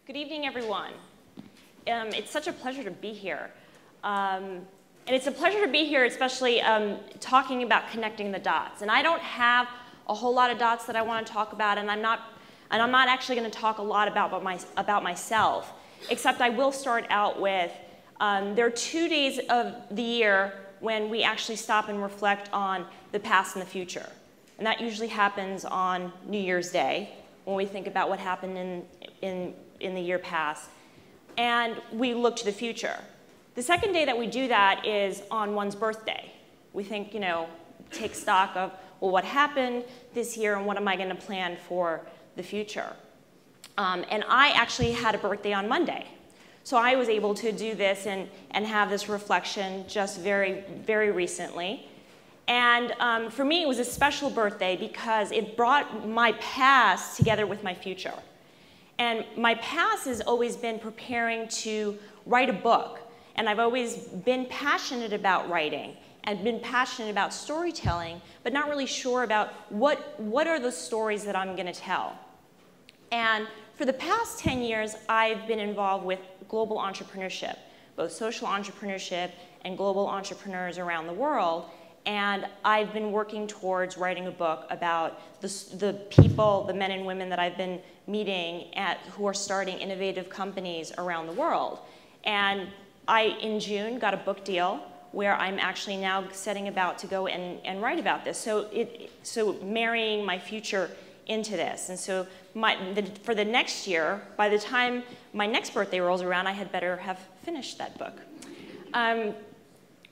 Good evening, everyone. It's such a pleasure to be here. And it's a pleasure to be here, especially talking about connecting the dots. And I don't have a whole lot of dots that I want to talk about, and I'm not actually going to talk a lot about myself, except I will start out with, there are 2 days of the year when we actually stop and reflect on the past and the future. And that usually happens on New Year's Day, when we think about what happened in the year past, and we look to the future. The second day that we do that is on one's birthday. We think, take stock of, well, what happened this year and what am I going to plan for the future? And I actually had a birthday on Monday. So I was able to do this and have this reflection just very, very recently. And for me, it was a special birthday because it brought my past together with my future. And my past has always been preparing to write a book. And I've always been passionate about writing and been passionate about storytelling, but not really sure about what are the stories that I'm going to tell. And for the past 10 years, I've been involved with global entrepreneurship, both social entrepreneurship and global entrepreneurs around the world. And I've been working towards writing a book about the people, the men and women that I've been meeting who are starting innovative companies around the world. And I, in June, got a book deal where I'm actually now setting about to go and write about this. So marrying my future into this. And so for the next year, by the time my next birthday rolls around, I had better have finished that book.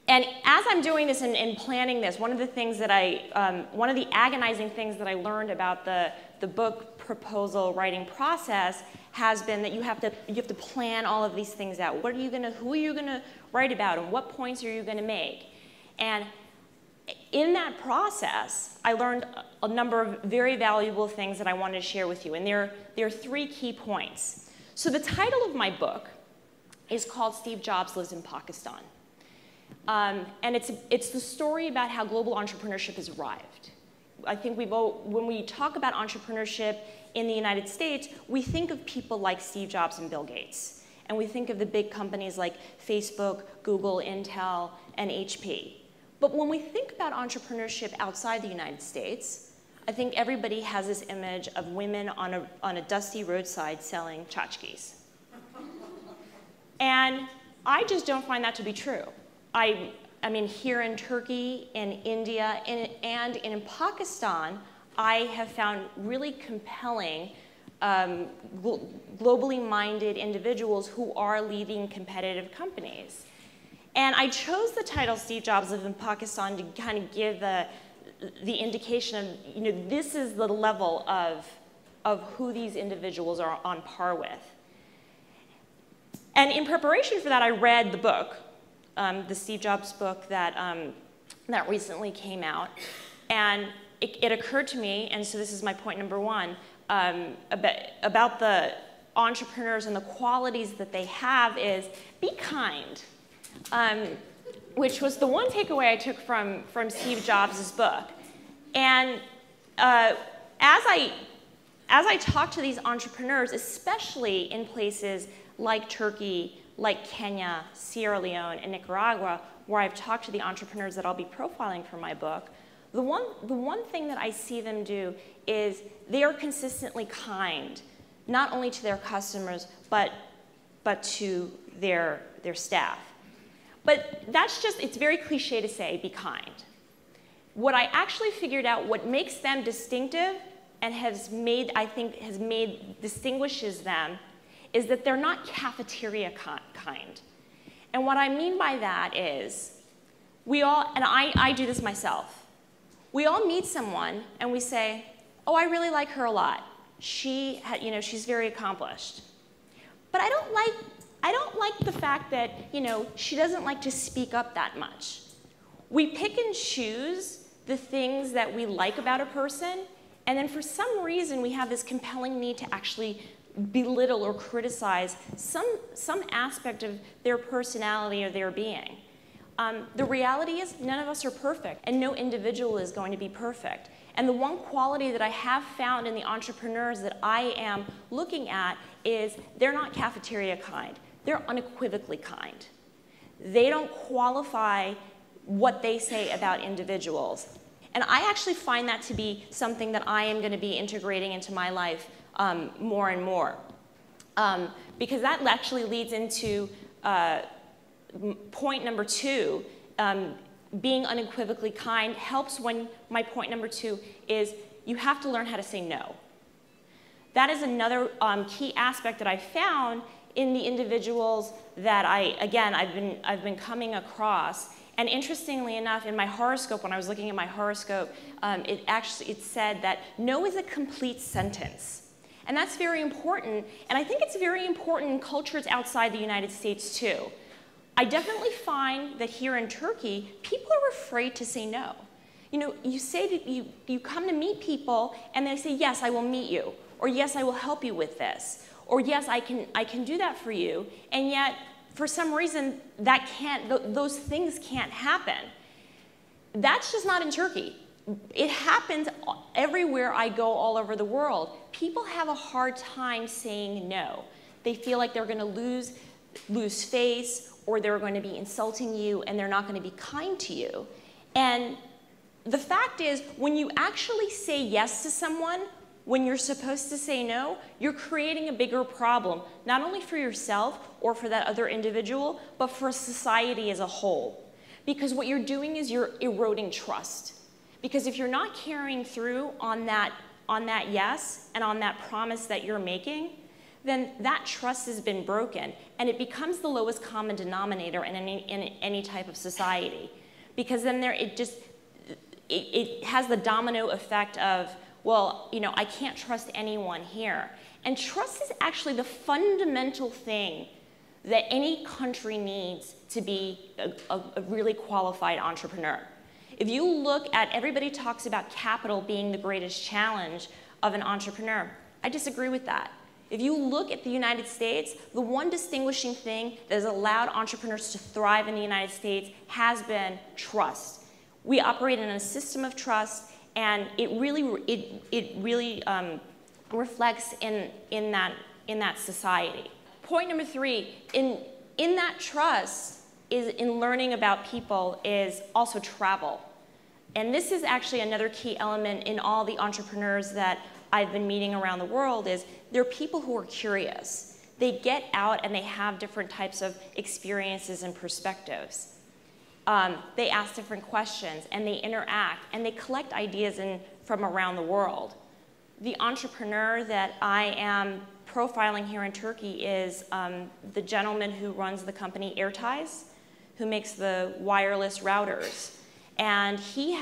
And as I'm doing this and planning this, one of the things that one of the agonizing things that I learned about the book proposal writing process has been that you have to plan all of these things out. Who are you gonna write about, and what points are you gonna make? And in that process, I learned a number of very valuable things that I wanted to share with you, and there are 3 key points. So the title of my book is called Steve Jobs Lives in Pakistan. And it's the story about how global entrepreneurship has arrived. I think when we talk about entrepreneurship in the United States, we think of people like Steve Jobs and Bill Gates. And we think of the big companies like Facebook, Google, Intel, and HP. But when we think about entrepreneurship outside the United States, I think everybody has this image of women on a dusty roadside selling tchotchkes. And I just don't find that to be true. I mean, here in Turkey, in India, and in Pakistan, I have found really compelling, globally minded individuals who are leading competitive companies. And I chose the title Steve Jobs Lives in Pakistan to kind of give the indication of, this is the level of who these individuals are on par with. And in preparation for that, I read the book. The Steve Jobs book that recently came out. And it occurred to me, and so this is my point number 1, about the entrepreneurs and the qualities that they have is be kind, which was the one takeaway I took from Steve Jobs' book. And as I talk to these entrepreneurs, especially in places like Turkey, like Kenya, Sierra Leone, and Nicaragua, where I've talked to the entrepreneurs that I'll be profiling for my book, the one thing that I see them do is they are consistently kind, not only to their customers, but to their staff. But that's just, it's very cliche to say, be kind. What I actually figured out, what makes them distinctive and I think distinguishes them, is that they're not cafeteria kind. And what I mean by that is, we all, and I do this myself, we all meet someone and we say, oh, I really like her a lot. She's very accomplished. But I don't like the fact that, she doesn't like to speak up that much. We pick and choose the things that we like about a person, and then for some reason we have this compelling need to actually belittle or criticize some aspect of their personality or their being. The reality is none of us are perfect, and no individual is going to be perfect. And the one quality that I have found in the entrepreneurs that I am looking at is they're not cafeteria kind. They're unequivocally kind. They don't qualify what they say about individuals. And I actually find that to be something that I am going to be integrating into my life more and more. Because that actually leads into point number 2. Being unequivocally kind helps when my point number 2 is you have to learn how to say no. That is another key aspect that I found in the individuals that I've been coming across. And interestingly enough, in my horoscope, when I was looking at my horoscope, it said that no is a complete sentence. And that's very important. And I think it's very important in cultures outside the United States too. I definitely find that here in Turkey, people are afraid to say no. You know, you say that you come to meet people and they say, yes, I will meet you, or yes, I will help you with this, or yes, I can do that for you, and yet for some reason those things can't happen. That's just not in Turkey. It happens everywhere I go all over the world. People have a hard time saying no. They feel like they're going to lose face, or they're going to be insulting you, and they're not going to be kind to you. And the fact is, when you actually say yes to someone, when you're supposed to say no, you're creating a bigger problem, not only for yourself or for that other individual, but for society as a whole. Because what you're doing is you're eroding trust. Because if you're not carrying through on that yes and on that promise that you're making, then that trust has been broken, and it becomes the lowest common denominator in any type of society. Because then it has the domino effect of, well, you know, I can't trust anyone here. And trust is actually the fundamental thing that any country needs to be a really qualified entrepreneur. If you look at, everybody talks about capital being the greatest challenge of an entrepreneur. I disagree with that. If you look at the United States, the one distinguishing thing that has allowed entrepreneurs to thrive in the United States has been trust. We operate in a system of trust, and it really reflects in that society. Point number 3, in that trust is in learning about people is also travel. And this is actually another key element in all the entrepreneurs that I've been meeting around the world is they're people who are curious. They get out and they have different types of experiences and perspectives. They ask different questions and they interact and they collect ideas from around the world. The entrepreneur that I am profiling here in Turkey is the gentleman who runs the company AirTies, who makes the wireless routers. And he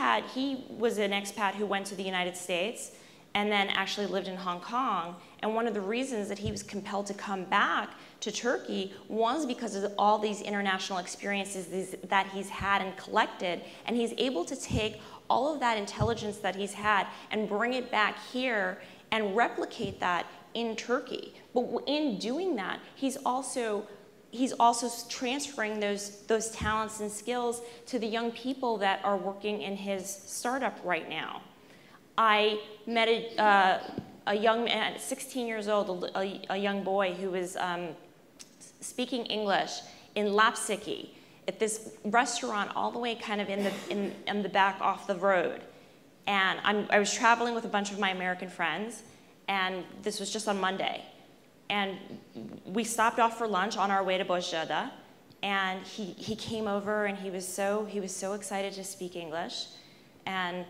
was an expat who went to the United States and then actually lived in Hong Kong. And one of the reasons that he was compelled to come back to Turkey was because of all these international experiences that he's had and collected. And he's able to take all of that intelligence that he's had and bring it back here and replicate that in Turkey. But in doing that, he's also transferring those talents and skills to the young people that are working in his startup right now. I met a young man, 16 years old, a young boy who was speaking English in Lapsiki at this restaurant all the way kind of in the back off the road. And I was traveling with a bunch of my American friends, and this was just on Monday. And we stopped off for lunch on our way to Bosnada, and he came over and he was so excited to speak English. And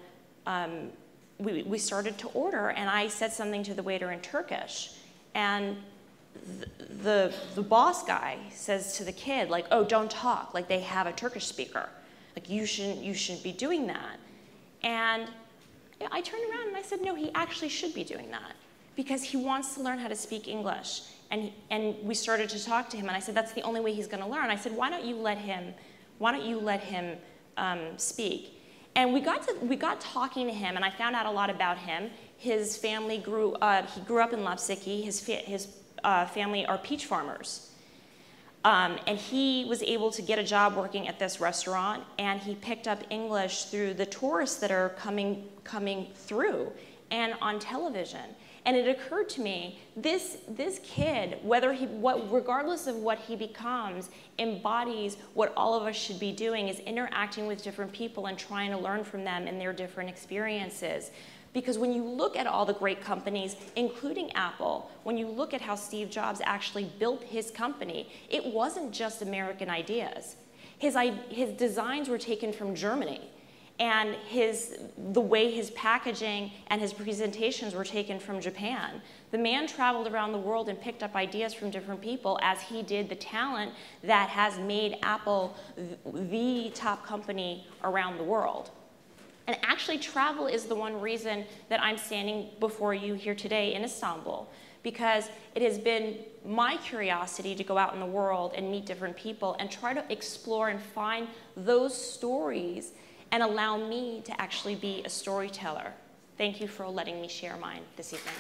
we started to order, and I said something to the waiter in Turkish, and the boss guy says to the kid, like, oh, don't talk, like they have a Turkish speaker, like you shouldn't be doing that. And I turned around and I said, no, he actually should be doing that because he wants to learn how to speak English. And we started to talk to him, and I said, that's the only way he's going to learn. I said, why don't you let him speak? And we got talking to him, and I found out a lot about him. His family he grew up in Lapsiki. His family are peach farmers. And he was able to get a job working at this restaurant, and he picked up English through the tourists that are coming through and on television. And it occurred to me, this kid, regardless of what he becomes, embodies what all of us should be doing, is interacting with different people and trying to learn from them and their different experiences. Because when you look at all the great companies, including Apple, when you look at how Steve Jobs actually built his company, it wasn't just American ideas. His designs were taken from Germany, and the way his packaging and his presentations were taken from Japan. The man traveled around the world and picked up ideas from different people, as he did the talent that has made Apple the top company around the world. And actually, travel is the one reason that I'm standing before you here today in Istanbul, because it has been my curiosity to go out in the world and meet different people and try to explore and find those stories and allow me to actually be a storyteller. Thank you for letting me share mine this evening.